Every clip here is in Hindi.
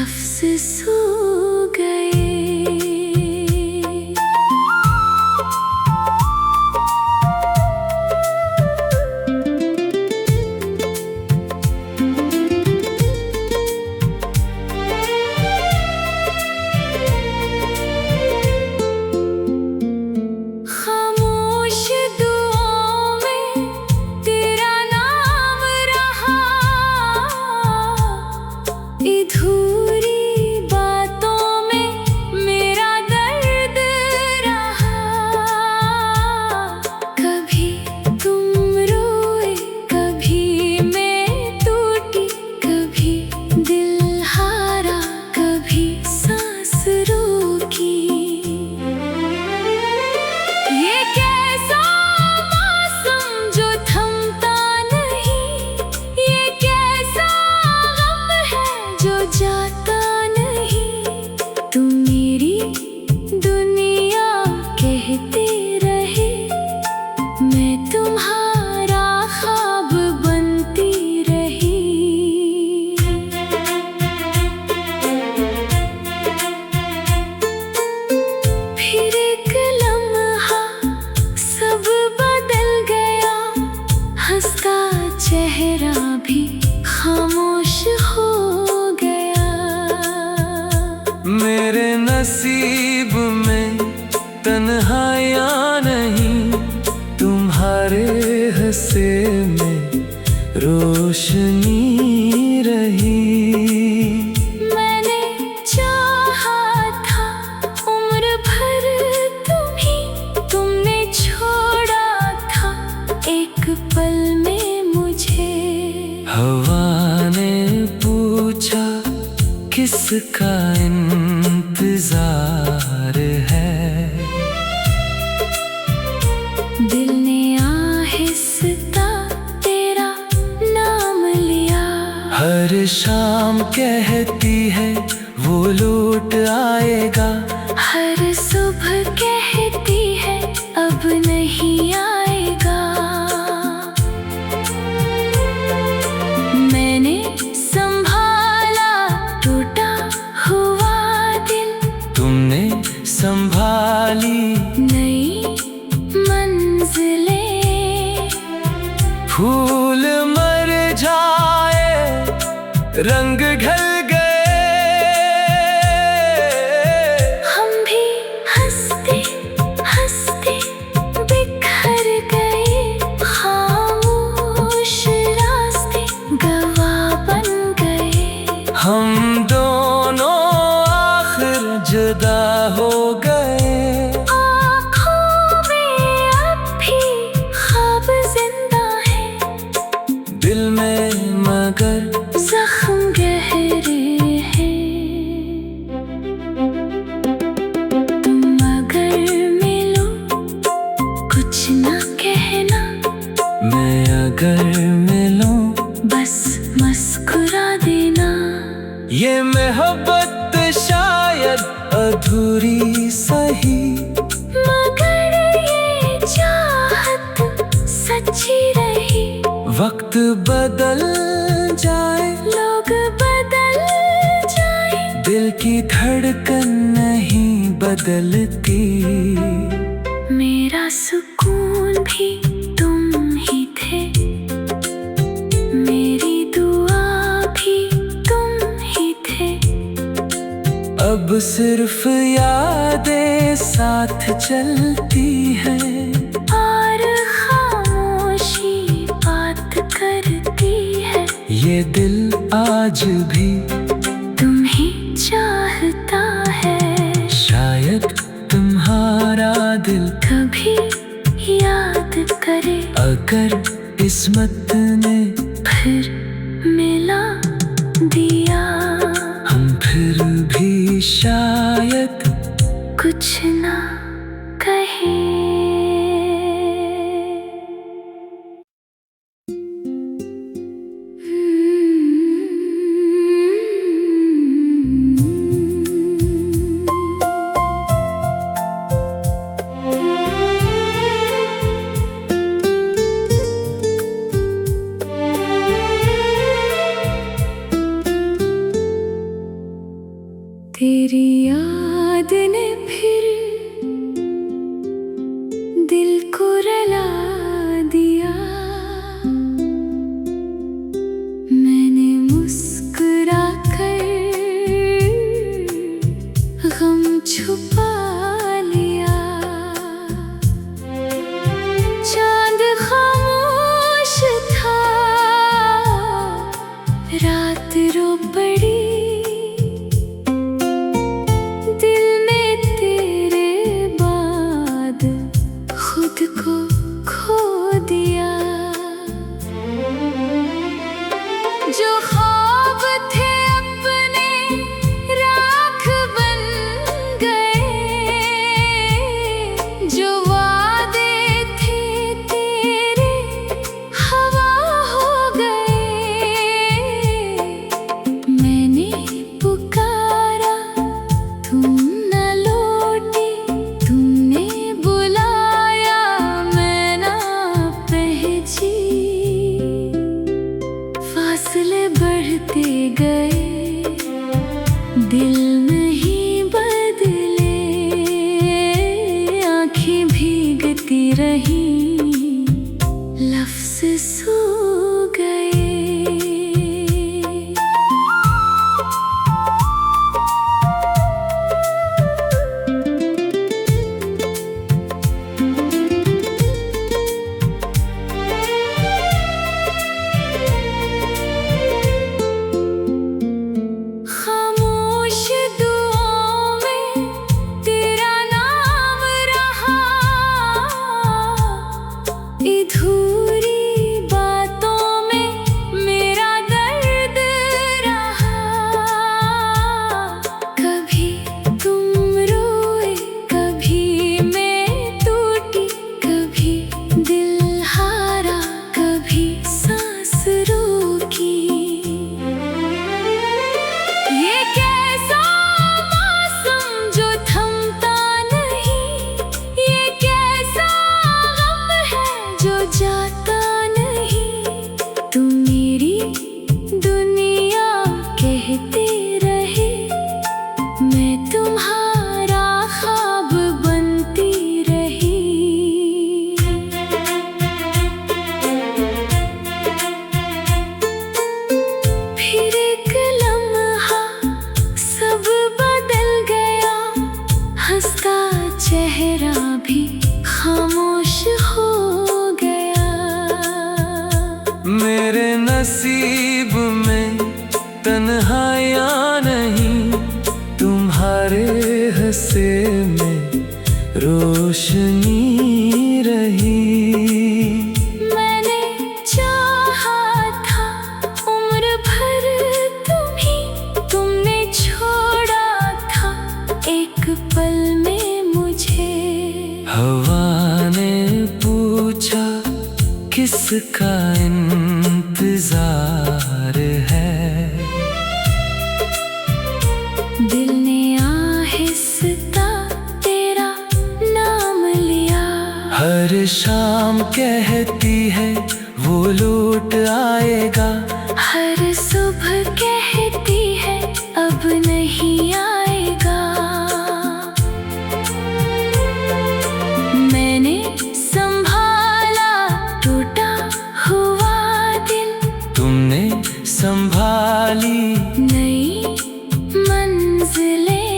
लफ्ज़ सो गए। खामोश दुआओं में तेरा नाम रहा, अधूरी बातों में मेरा दर्द रहा। कभी तुम रोए, कभी मैं टूटी, कभी दिल हारा, कभी सांस रोकी। ये कैसा मौसम जो थमता नहीं, ये कैसा गम है जो जाता नहीं। तुम मेरी दुनिया कहते रहे, मैं तुम्हारा ख्वाब बनती रही। फिर एक लम्हा सब बदल गया, हंसता चेहरा भी खामोश हो गया। मेरे नसीब में तन्हाइयाँ नहीं, तुम्हारे हंसे में रोशनी रही। मैंने चाहा था उम्र भर तुम्ही, तुमने छोड़ा था एक पल में मुझे। हवा ने पूछा किसका इंतजार है, दिल ने आहिस्ता तेरा नाम लिया। हर शाम कहती है वो लौट आएगा, हर सुबह कहती है अब नहीं आएगा। मैंने संभाला टूटा हुआ दिल, तुमने संभाली नई मंजिलें। फूल मर जाए, रंग ढल गए, हम भी हंसते हंसते बिखर गए। खामोश रास्ते गवाह बन गए। हम दोनों आखिर जुदा हो गए। आँखों में अब भी ख्वाब जिंदा है, दिल में मगर जख्म गहरे हैं। तुम अगर मिलो कुछ न कहना, मैं अगर मिलूं बस मुस्कुरा देना। ये मोहब्बत शायद अधूरी सही, मगर ये चाहत सच्ची रही। वक्त बदल जाए, लोग बदल जाए, दिल की धड़कन नहीं बदलती। मेरा सुकून भी तुम ही थे, मेरी दुआ भी तुम ही थे। अब सिर्फ यादें साथ चलती हैं, और खामोशी बात करती है। ये दिल आज भी तुम ही चाहता है, शायद तुम्हारा दिल कभी याद करे। अगर किस्मत ने फिर मिला दिया, हम फिर भी शायद कुछ ना कहे। तेरी याद ने फिर दिल को रुला दिया। मैंने मुस्कुरा कर गम छुपा लिया। चांद खामोश था, रात रो पड़ी। दिल में तेरे बाद खुद को खो दिया। जो ख्वाब थे अपने राख बन गए, जो वादे थे तेरे हवा हो गए। मैंने पुकारा तुम न लौटी, तुमने बुलाया मैं ना पहुंची। फासले बढ़ते गए, दिल नहीं बदले। आंखें भीगती रही, लफ्ज़ सो गए। खामोश दुआओं में तेरा नाम रहा, अधूरी बातों में मेरा दर्द रहा। कभी तुम रोए, कभी मैं टूटी, कभी दिल हारा, कभी सांस रोकी। ये कैसा मौसम जो थमता नहीं, ये कैसा गम है जो जाता नहीं। तुम मेरी दुनिया कहते रहे, मैं तुम्हारा ख्वाब बनती रही। फिर एक लम्हा सब बदल गया, हंसता चेहरा भी खामोश हो गया। मेरे नसीब में तन्हाइयाँ नहीं, तुम्हारे हंसे में रोशनी रही। मैंने चाहा था उम्र भर तुम्ही, तुमने छोड़ा था एक पल में मुझे। हवा ने पूछा किसका इंतजार है, दिल ने आहिस्ता तेरा नाम लिया। हर शाम कहती है वो लौट आएगा। हर सुबह कहती है अब नहीं आएगा। मैंने संभाला टूटा हुआ दिल, तुमने संभाली नई मंजिलें।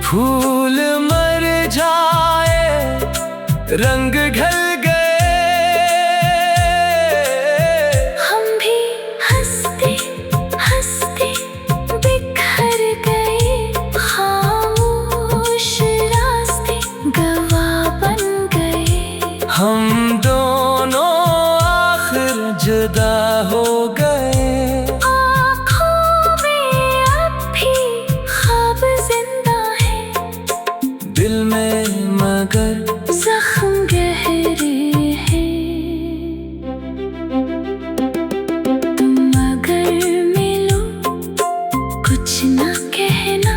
फूल मर जाए, रंग ढल गए। हम भी हंसते हंसते बिखर गए, खामोश रास्ते गवाह बन गए। हम दोनों आखिर जुदा हो गए। आँखों में अब भी ख्वाब जिंदा है, दिल में मगर जख्म गहरे हैं। तुम अगर मिलो कुछ न कहना,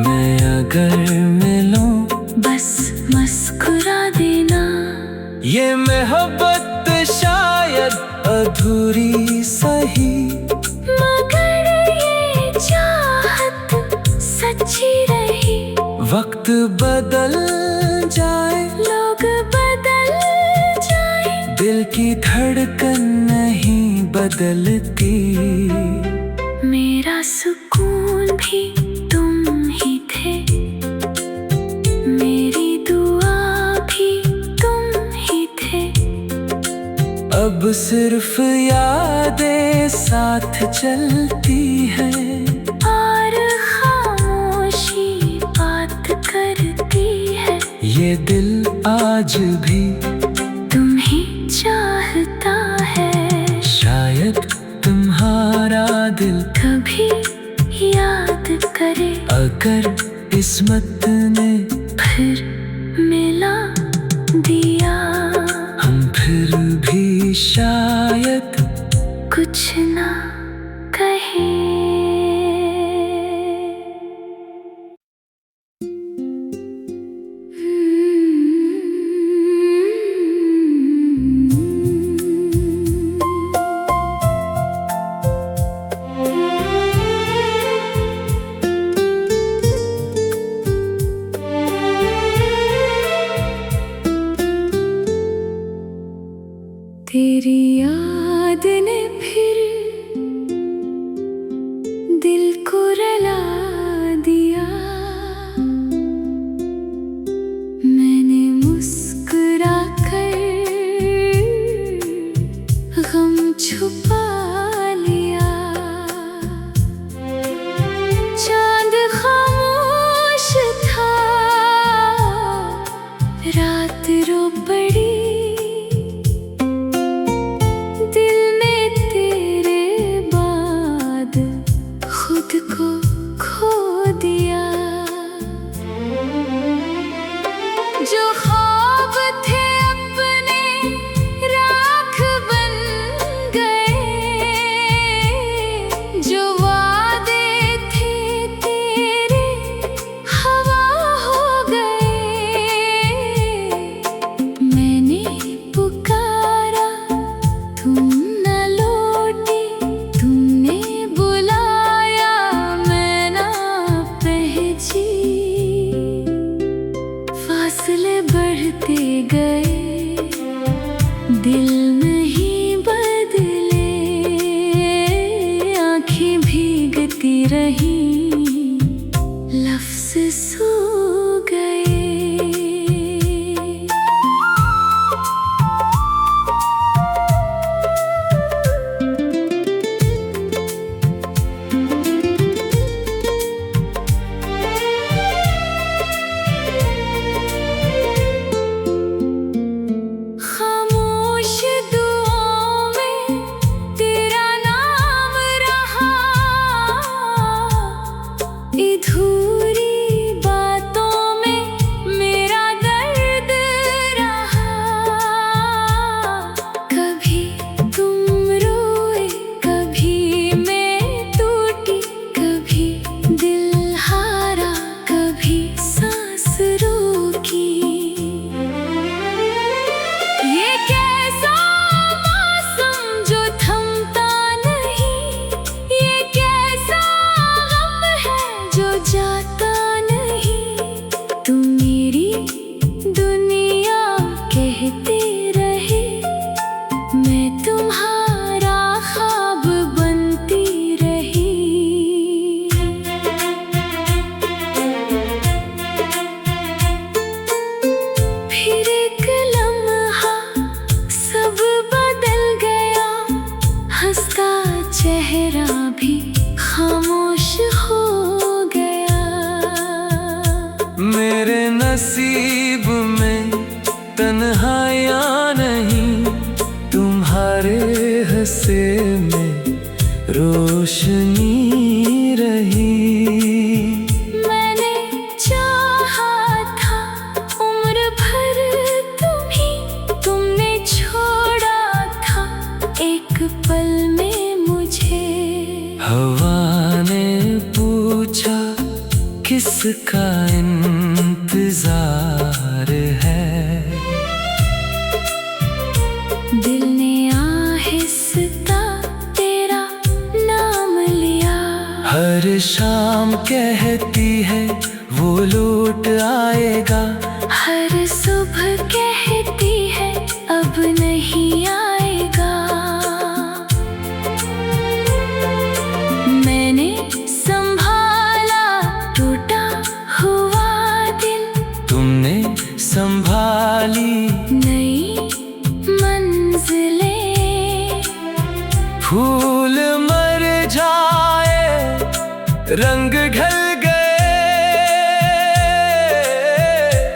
मैं अगर मिलूं बस मुस्कुरा देना। ये मोहब्बत शायद अधूरी सही, मगर ये चाहत वक्त बदल जाए, लोग बदल जाए, दिल की धड़कन नहीं बदलती। मेरा सुकून भी तुम ही थे, मेरी दुआ भी तुम ही थे। अब सिर्फ यादें साथ चलती हैं, और खामोशी बात करती है। ये दिल आज भी तुम ही चाहता है, शायद तुम्हारा दिल कभी याद करे। अगर किस्मत ने फिर मिला दिया, हम फिर भी शायद कुछ ना कहे। तेरी याद ने फिर दिल को रुला दिया, मैंने मुस्कुरा कर गम छुपा लिया। चांद खामोश था, रात रो पड़ी, को खो दिया। जो ख्वाब थे अपने राख बन गए, जो वादे थे तेरे हवा हो गए। मैंने पुकारा तुम न लौटी, तुमने बुलाया मैं ना पहुंची। फासले बढ़ते गए, दिल नहीं बदले, आंखें भीगती रही, लफ्ज़ सो गए। खामोश दुआओं में तेरा नाम रहा, अधूरी बातों में मेरा दर्द रहा। कभी तुम रोए, कभी मैं टूटी, कभी दिल हारा, कभी सांस रोकी। ये कैसा मौसम जो थमता नहीं, ये कैसा गम है जो जाता नहीं। तुम मेरी दुनिया कहते रहे, मैं तुम्हारा ख्वाब बनती रही। फिर एक लम्हा सब बदल गया, हंसता चेहरा भी खामोश हो गया। मेरे नसीब में तन्हाइयाँ नहीं, तुम्हारे हंसे में रोशनी रही। मैंने चाहा था उम्र भर तुम्ही, तुमने छोड़ा था एक पल में मुझे। हवा ने पूछा किसका इंतजार है, दिल ने आहिस्ता तेरा नाम लिया। हर शाम कहती है वो लौट आएगा। हर सुबह कहती है अब नहीं आएगा। मैंने संभाला टूटा हुआ दिल, तुमने संभाली नई मंजिलें। फूल मर जाए रंग ढल गए,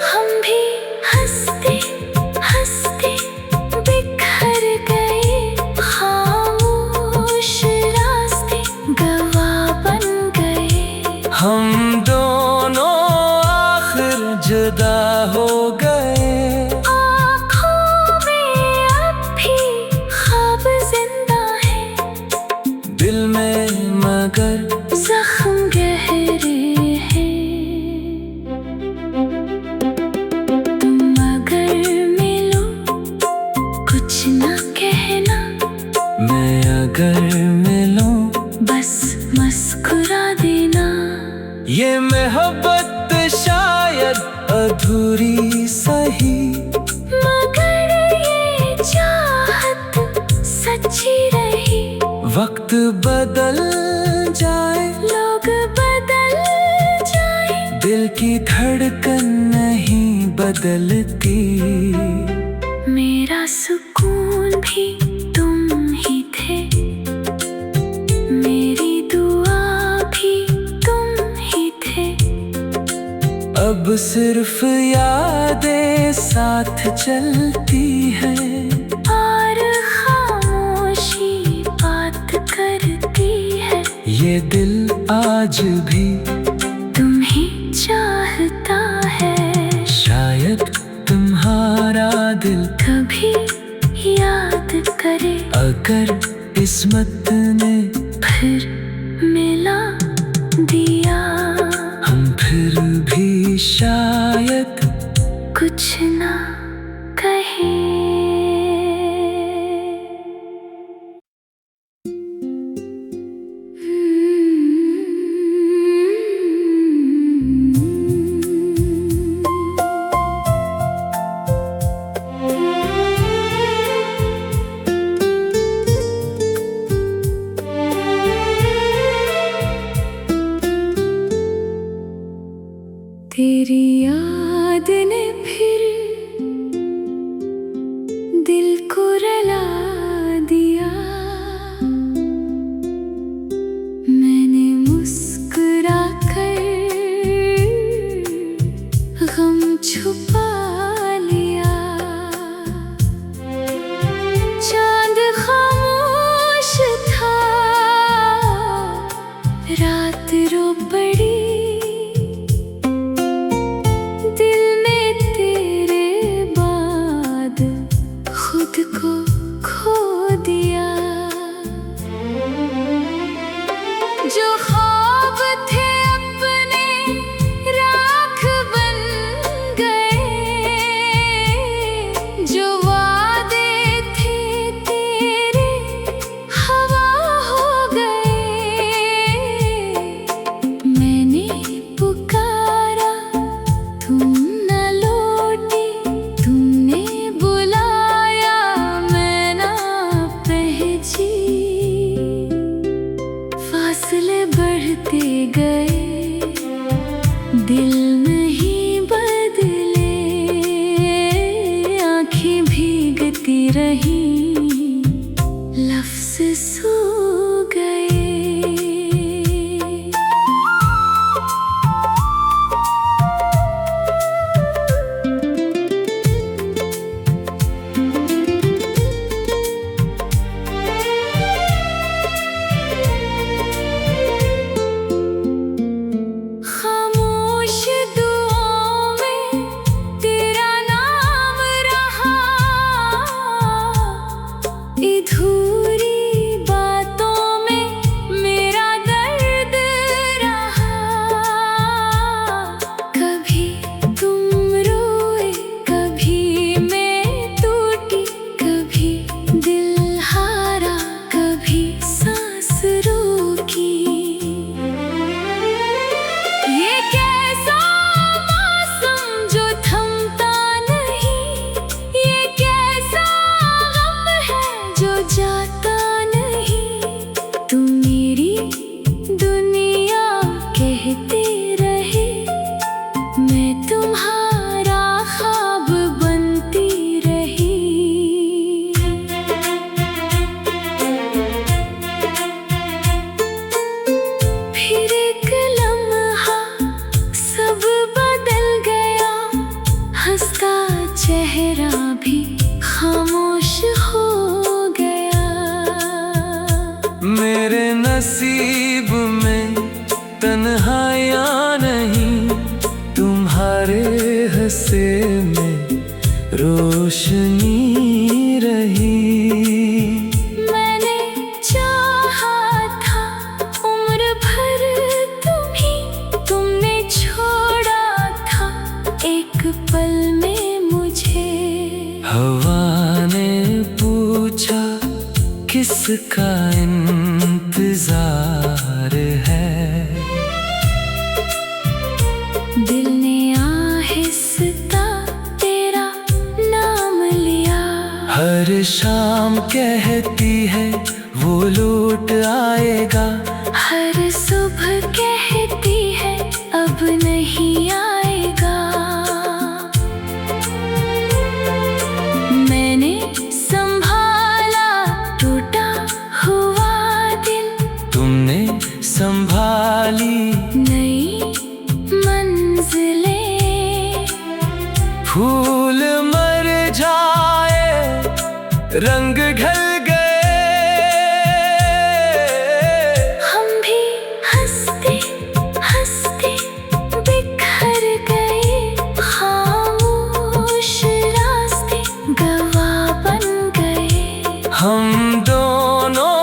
हम भी हंसते हंसते बिखर गए। खामोश रास्ते गवाह बन गए। हम दोनों आखिर जुदा हो गए। आँखों में अब भी ख्वाब जिंदा है, दिल में मगर जख्म गहरे हैं। तुम अगर मिलो कुछ न कहना, मैं अगर मिलूं बस मुस्कुरा देना। ये मोहब्बत शायद अधूरी सही, मगर ये चाहत सच्ची रही। वक्त बदल जाए, लोग बदल जाए, दिल की धड़कन नहीं बदलती। मेरा सुकून भी तुम ही थे, मेरी दुआ भी तुम ही थे। अब सिर्फ यादें साथ चलती हैं, और खामोशी बात करती है। ये दिल आज भी तुम ही चाहता है, शायद तुम्हारा दिल कभी याद करे। अगर किस्मत ने फिर मिला दिया, हम फिर भी शायद कुछ ना कहे। तेरी याद ने फिर दिल को रुला दिया। मैंने मुस्कुरा कर गम छुपा लिया। चांद खामोश था, रात रो पड़ी। दिल में तेरे बाद खुद को खो दिया। जो ख्वाब थे अपने राख बन गए, जो वादे थे तेरे हवा हो गए। मैंने पुकारा तुम न लौटी, तुमने बुलाया मैं ना पहुंची। फासले बढ़ते गए, दिल नहीं बदले। आंखें भीगती रही, लफ्ज़ सो गए। खामोश तन्हाइयाँ नहीं, तुम्हारे हंसे में रोशनी रही। मैंने चाहा था उम्र भर तुम्हीं, तुमने छोड़ा था एक पल में मुझे। हवा ने पूछा किसका इंतजार है, दिल ने आहिस्ता तेरा नाम लिया। हर शाम कहती है वो लौट आएगा, हर सुबह कहती है अब नहीं आएगा। मैंने संभाला टूटा हुआ दिल, तुमने संभाली नई मंजिलें। फूल मर जाए रंग ढल गए, हम भी हंसते हंसते बिखर गए। खामोश रास्ते गवाह बन गए, हम दोनों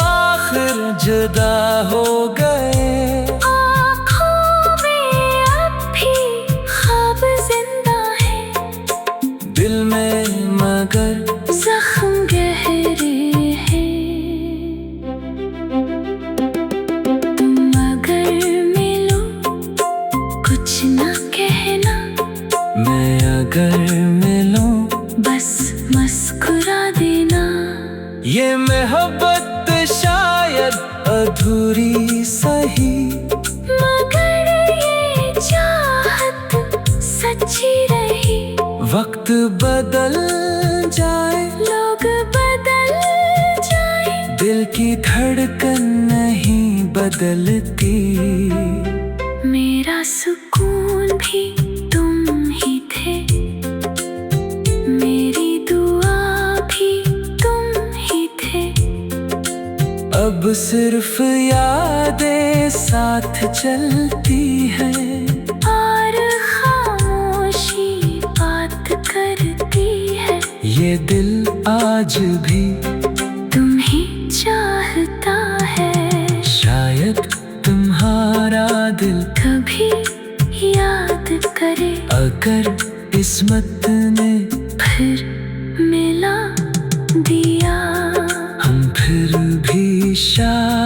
आखिर जुदा हो गए। आँखों में अब भी ख्वाब जिंदा है, दिल में मगर जख्म गहरे हैं। तुम अगर मिलो कुछ न कहना, मैं अगर मिलूं बस मुस्कुरा देना। ये मोहब्बत शायद अधूरी सही, मगर ये चाहत सच्ची रही। वक्त बदल जाए, लोग बदल जाए, दिल की धड़कन नहीं बदलती। मेरा सुकून भी तुम ही थे, मेरी दुआ भी तुम ही थे। अब सिर्फ यादें साथ चलती हैं, और खामोशी बात करती है। ये दिल आज भी तुम ही चाहता है, शायद तुम्हारा दिल कभी याद करे। अगर किस्मत ने फिर मिला दिया, हम फिर भी शायद